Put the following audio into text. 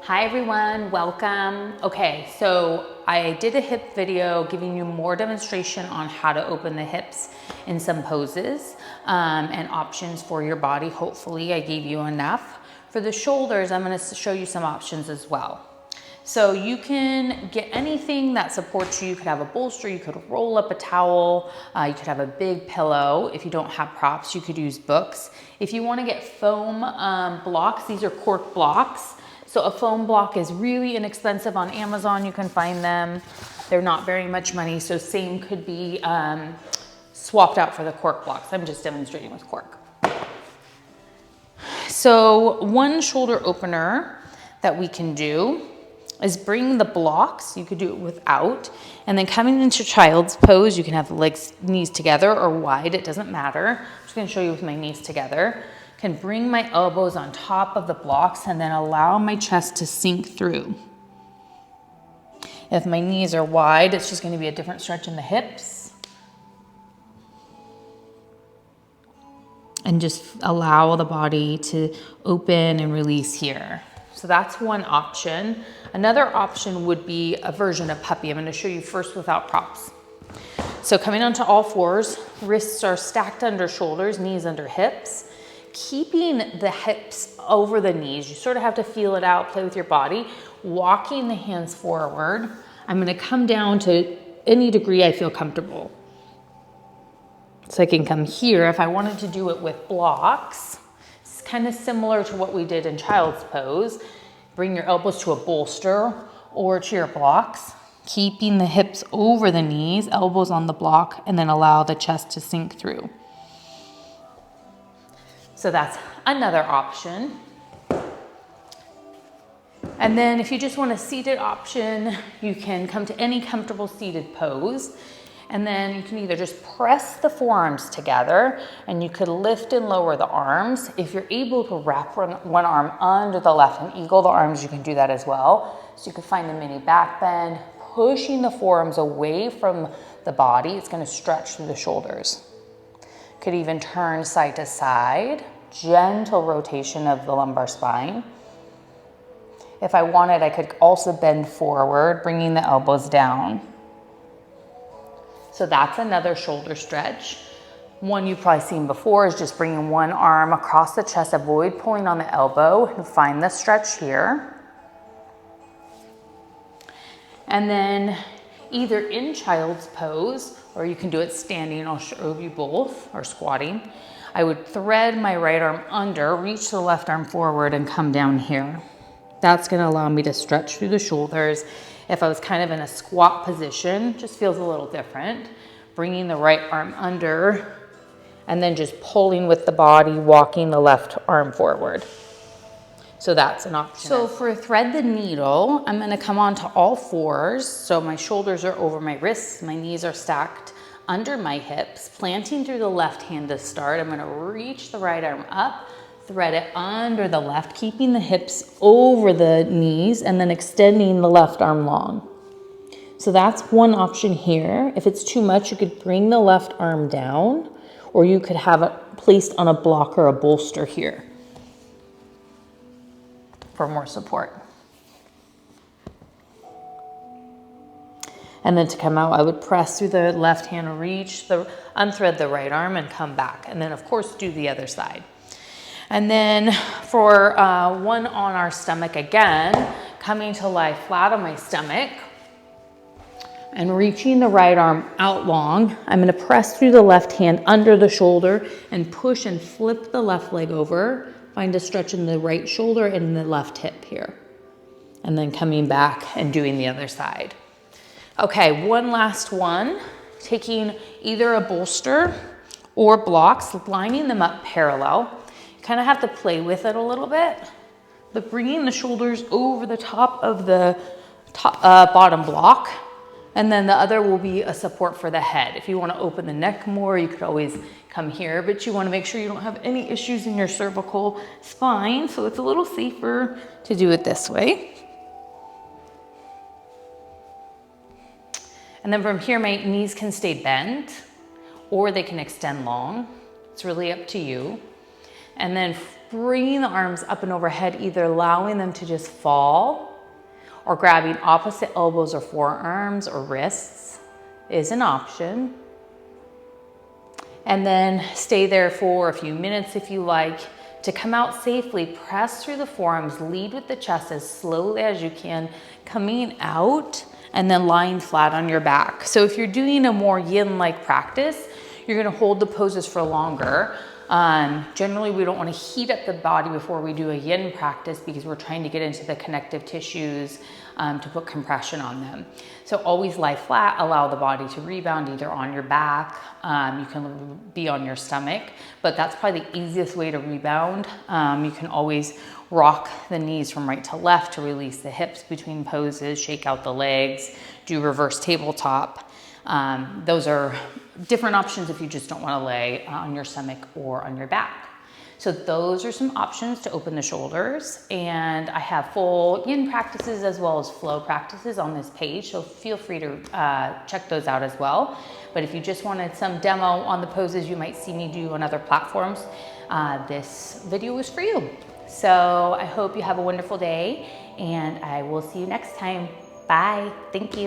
Hi everyone, welcome. Okay, so I did a hip video giving you more demonstration on how to open the hips in some poses and options for your body. Hopefully I gave you enough. For the shoulders, I'm gonna show you some options as well. So you can get anything that supports you. You could have a bolster, you could roll up a towel, you could have a big pillow. If you don't have props, you could use books. If you wanna get foam blocks, these are cork blocks. So a foam block is really inexpensive on Amazon. You can find them. They're not very much money. So same could be swapped out for the cork blocks. I'm just demonstrating with cork. So one shoulder opener that we can do is bring the blocks. You could do it without, and then coming into child's pose, you can have the legs, knees together or wide, it doesn't matter. I'm just gonna show you with my knees together. Can bring my elbows on top of the blocks and then allow my chest to sink through. If my knees are wide, it's just gonna be a different stretch in the hips. And just allow the body to open and release here. So that's one option. Another option would be a version of puppy. I'm gonna show you first without props. So coming onto all fours, wrists are stacked under shoulders, knees under hips. Keeping the hips over the knees, you sort of have to feel it out, play with your body. Walking the hands forward. I'm gonna come down to any degree I feel comfortable. So I can come here. If I wanted to do it with blocks, it's kind of similar to what we did in child's pose. Bring your elbows to a bolster or to your blocks, keeping the hips over the knees, elbows on the block, and then allow the chest to sink through. So that's another option. And then if you just want a seated option, you can come to any comfortable seated pose. And then you can either just press the forearms together and you could lift and lower the arms. If you're able to wrap one arm under the left and eagle the arms, you can do that as well. So you could find a mini back bend, pushing the forearms away from the body. It's gonna stretch through the shoulders. Could even turn side to side, gentle rotation of the lumbar spine. If I wanted, I could also bend forward, bringing the elbows down. So that's another shoulder stretch. One you've probably seen before is just bringing one arm across the chest, avoid pulling on the elbow, and find the stretch here. And then either in child's pose, or you can do it standing, I'll show you both, or squatting. I would thread my right arm under, reach the left arm forward, and come down here. That's gonna allow me to stretch through the shoulders. If I was kind of in a squat position, just feels a little different. Bringing the right arm under, and then just pulling with the body, walking the left arm forward. So that's an option. So for thread the needle, I'm gonna come onto all fours. So my shoulders are over my wrists, my knees are stacked under my hips, planting through the left hand to start. I'm gonna reach the right arm up, thread it under the left, keeping the hips over the knees, and then extending the left arm long. So that's one option here. If it's too much, you could bring the left arm down, or you could have it placed on a block or a bolster here for more support. And then to come out, I would press through the left hand, unthread the right arm and come back. And then of course, do the other side. And then for one on our stomach again, coming to lie flat on my stomach and reaching the right arm out long, I'm gonna press through the left hand under the shoulder and push and flip the left leg over, find a stretch in the right shoulder and the left hip here. And then coming back and doing the other side. Okay, one last one, taking either a bolster or blocks, lining them up parallel. Kind of have to play with it a little bit, but bringing the shoulders over the top of the bottom block, and then the other will be a support for the head. If you want to open the neck more, you could always come here, but you want to make sure you don't have any issues in your cervical spine, so it's a little safer to do it this way. And then from here, my knees can stay bent, or they can extend long. It's really up to you. And then bringing the arms up and overhead, either allowing them to just fall or grabbing opposite elbows or forearms or wrists is an option. And then stay there for a few minutes if you like. To come out safely, press through the forearms, lead with the chest as slowly as you can, coming out and then lying flat on your back. So if you're doing a more yin-like practice, you're gonna hold the poses for longer. Generally, we don't want to heat up the body before we do a yin practice because we're trying to get into the connective tissues to put compression on them. So always lie flat, allow the body to rebound either on your back, you can be on your stomach, but that's probably the easiest way to rebound. You can always rock the knees from right to left to release the hips between poses, shake out the legs, do reverse tabletop. Those are different options if you just don't want to lay on your stomach or on your back. So those are some options to open the shoulders, and I have full yin practices as well as flow practices on this page, so feel free to check those out as well. But if you just wanted some demo on the poses you might see me do on other platforms, this video is for you. So I hope you have a wonderful day, and I will see you next time. Bye. Thank you.